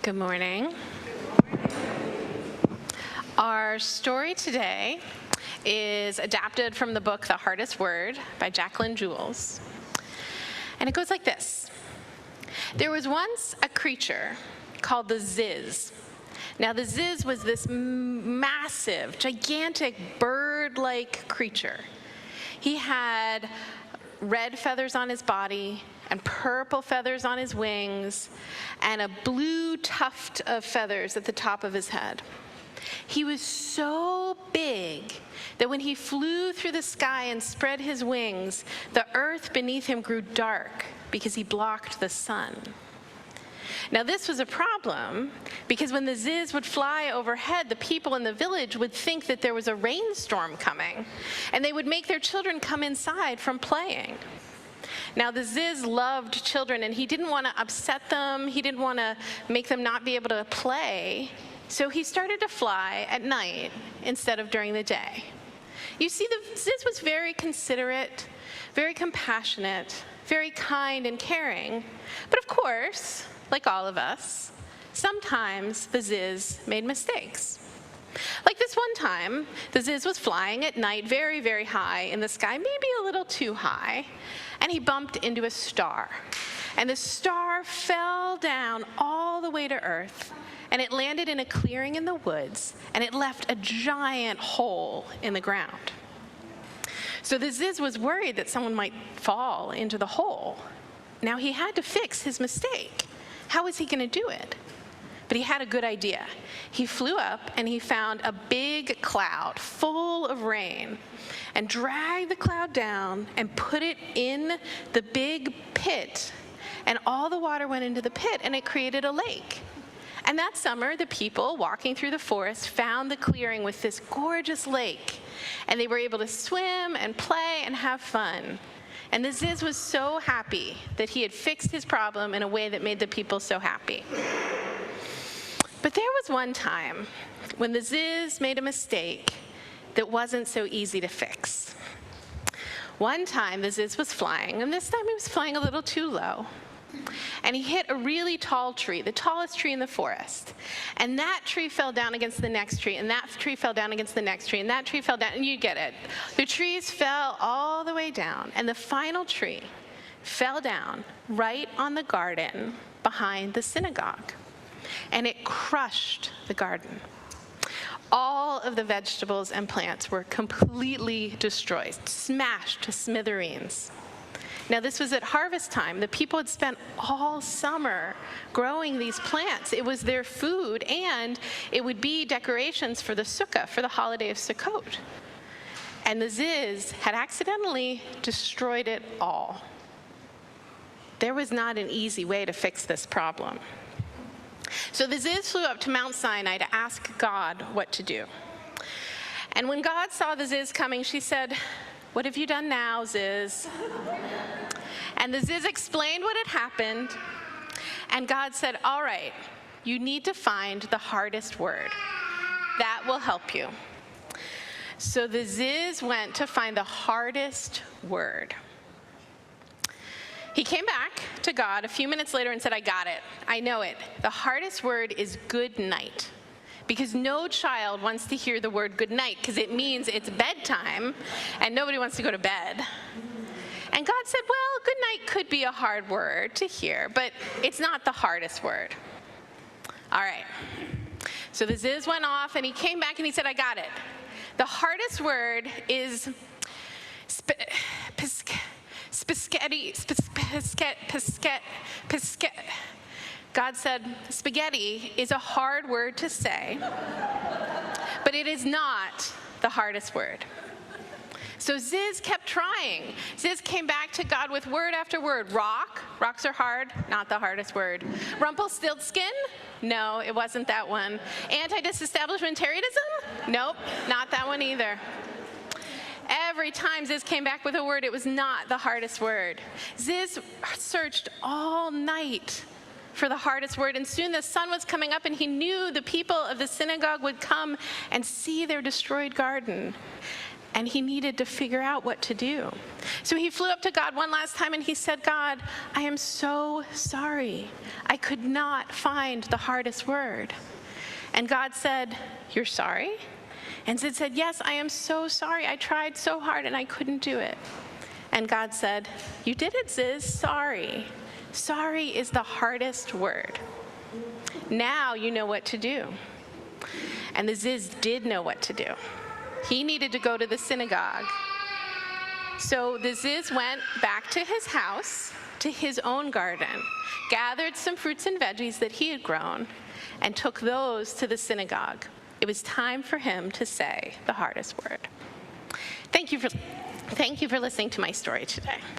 Good morning. Our story today is adapted from the book The Hardest Word by Jacqueline Jules. And it goes like this. There was once a creature called the Ziz. Now the Ziz was this massive, gigantic bird-like creature. He had red feathers on his body and purple feathers on his wings and a blue tuft of feathers at the top of his head. He was so big that when he flew through the sky and spread his wings, the earth beneath him grew dark because he blocked the sun. Now this was a problem because when the Ziz would fly overhead, the people in the village would think that there was a rainstorm coming, and they would make their children come inside from playing. Now the Ziz loved children, and he didn't want to upset them. He didn't want to make them not be able to play. So he started to fly at night instead of during the day. You see, the Ziz was very considerate, very compassionate, very kind and caring. But of course, like all of us, sometimes the Ziz made mistakes. Like this one time, the Ziz was flying at night very, very high in the sky, maybe a little too high, and he bumped into a star. And the star fell down all the way to Earth, and it landed in a clearing in the woods, and it left a giant hole in the ground. So the Ziz was worried that someone might fall into the hole. Now he had to fix his mistake. How was he going to do it? But he had a good idea. He flew up and he found a big cloud full of rain and dragged the cloud down and put it in the big pit. And all the water went into the pit and it created a lake. And that summer, the people walking through the forest found the clearing with this gorgeous lake. And they were able to swim and play and have fun. And the Ziz was so happy that he had fixed his problem in a way that made the people so happy. But there was one time when the Ziz made a mistake that wasn't so easy to fix. One time the Ziz was flying, and this time he was flying a little too low. And he hit a really tall tree, the tallest tree in the forest. And that tree fell down against the next tree, and that tree fell down against the next tree, and that tree fell down, and you get it. The trees fell all the way down, and the final tree fell down right on the garden behind the synagogue. And it crushed the garden. All of the vegetables and plants were completely destroyed, smashed to smithereens. Now this was at harvest time. The people had spent all summer growing these plants. It was their food, and it would be decorations for the sukkah, for the holiday of Sukkot. And the Ziz had accidentally destroyed it all. There was not an easy way to fix this problem. So the Ziz flew up to Mount Sinai to ask God what to do. And when God saw the Ziz coming, she said, "What have you done now, Ziz?" And the Ziz explained what had happened, and God said, "All right, you need to find the hardest word. That will help you." So the Ziz went to find the hardest word. He came back to God a few minutes later and said, "I got it. I know it. The hardest word is good night." Because no child wants to hear the word good night because it means it's bedtime and nobody wants to go to bed. And God said, well, good night could be a hard word to hear, but it's not the hardest word. All right. So the Ziz went off and he came back and he said, "I got it. The hardest word is God said, spaghetti is a hard word to say, but it is not the hardest word. So Ziz kept trying. Ziz came back to God with word after word. Rock, rocks are hard, not the hardest word. Rumpelstiltskin, no, it wasn't that one. Anti-disestablishmentarianism, nope, not that one either. Every time Ziz came back with a word, it was not the hardest word. Ziz searched all night for the hardest word, and soon the sun was coming up, and he knew the people of the synagogue would come and see their destroyed garden. and he needed to figure out what to do. So he flew up to God one last time and he said, God, I am so sorry. I could not find the hardest word. And God said, you're sorry? And Sid said, yes, I am so sorry. I tried so hard and I couldn't do it. And God said, you did it, Ziz. Sorry. Sorry is the hardest word. Now you know what to do. And the Ziz did know what to do. He needed to go to the synagogue. So the Ziz went back to his house, to his own garden, gathered some fruits and veggies that he had grown, and took those to the synagogue. It was time for him to say the hardest word. Thank you for listening to my story today.